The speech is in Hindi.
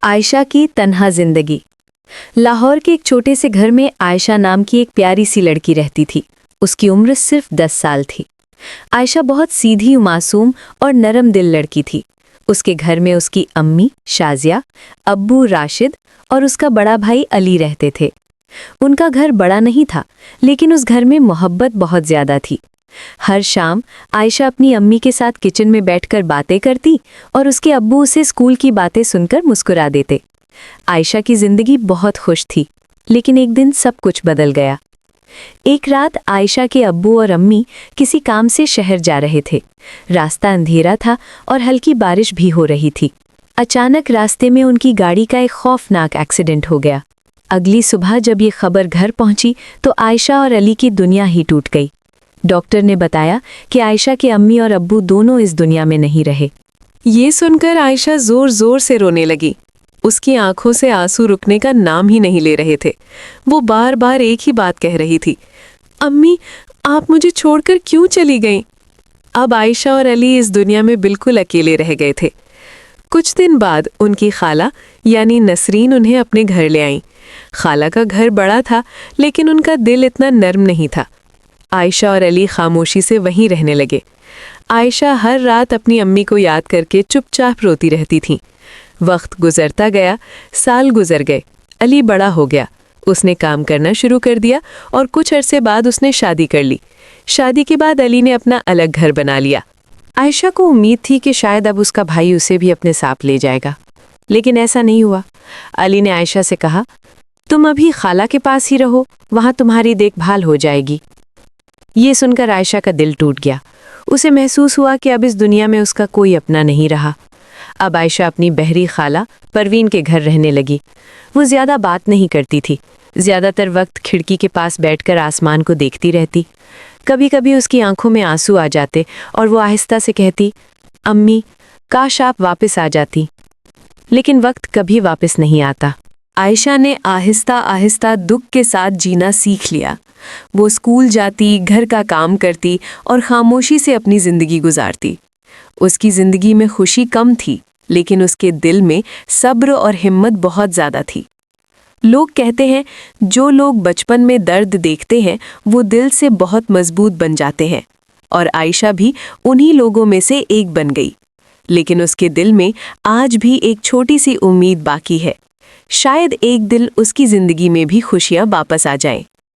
आयशा की तन्हा जिंदगी। लाहौर के एक छोटे से घर में आयशा नाम की एक प्यारी सी लड़की रहती थी। उसकी उम्र सिर्फ 10 साल थी। आयशा बहुत सीधी, मासूम और नरम दिल लड़की थी। उसके घर में उसकी अम्मी शाजिया, अब्बू राशिद और उसका बड़ा भाई अली रहते थे। उनका घर बड़ा नहीं था, लेकिन उस घर में मोहब्बत बहुत ज्यादा थी। हर शाम आयशा अपनी अम्मी के साथ किचन में बैठकर बातें करती और उसके अब्बू उसे स्कूल की बातें सुनकर मुस्कुरा देते। आयशा की जिंदगी बहुत खुश थी, लेकिन एक दिन सब कुछ बदल गया। एक रात आयशा के अब्बू और अम्मी किसी काम से शहर जा रहे थे। रास्ता अंधेरा था और हल्की बारिश भी हो रही थी। अचानक रास्ते में उनकी गाड़ी का एक खौफनाक एक्सीडेंट हो गया। अगली सुबह जब ये खबर घर पहुंची तो आयशा और अली की दुनिया ही टूट गई। डॉक्टर ने बताया कि आयशा के अम्मी और अब्बू दोनों इस दुनिया में नहीं रहे। ये सुनकर आयशा जोर जोर से रोने लगी। उसकी आंखों से आंसू रुकने का नाम ही नहीं ले रहे थे। वो बार बार एक ही बात कह रही थी, अम्मी आप मुझे छोड़कर क्यों चली गईं? अब आयशा और अली इस दुनिया में बिल्कुल अकेले रह गए थे। कुछ दिन बाद उनकी खाला यानी नसरीन उन्हें अपने घर ले आईं। खाला का घर बड़ा था, लेकिन उनका दिल इतना नर्म नहीं था। आयशा और अली खामोशी से वहीं रहने लगे। आयशा हर रात अपनी अम्मी को याद करके चुपचाप रोती रहती थी। वक्त गुजरता गया, साल गुजर गए। अली बड़ा हो गया, उसने काम करना शुरू कर दिया और कुछ अरसे बाद उसने शादी कर ली। शादी के बाद अली ने अपना अलग घर बना लिया। आयशा को उम्मीद थी कि शायद अब उसका भाई उसे भी अपने साथ ले जाएगा, लेकिन ऐसा नहीं हुआ। अली ने आयशा से कहा, तुम अभी खाला के पास ही रहो, वहाँ तुम्हारी देखभाल हो जाएगी। ये सुनकर आयशा का दिल टूट गया। उसे महसूस हुआ कि अब इस दुनिया में उसका कोई अपना नहीं रहा। अब आयशा अपनी बहरी खाला परवीन के घर रहने लगी। वो ज़्यादा बात नहीं करती थी, ज़्यादातर वक्त खिड़की के पास बैठकर आसमान को देखती रहती। कभी कभी उसकी आंखों में आंसू आ जाते और वो आहिस्ता से कहती, अम्मी काश आप वापस आ जाती। लेकिन वक्त कभी वापस नहीं आता। आयशा ने आहिस्ता आहिस्ता दुख के साथ जीना सीख लिया। वो स्कूल जाती, घर का काम करती और खामोशी से अपनी ज़िंदगी गुजारती। उसकी ज़िंदगी में खुशी कम थी, लेकिन उसके दिल में सब्र और हिम्मत बहुत ज़्यादा थी। लोग कहते हैं, जो लोग बचपन में दर्द देखते हैं वो दिल से बहुत मजबूत बन जाते हैं, और आयशा भी उन्हीं लोगों में से एक बन गई। लेकिन उसके दिल में आज भी एक छोटी सी उम्मीद बाकी है। शायद एक दिन उसकी ज़िंदगी में भी खुशियाँ वापस आ जाएं।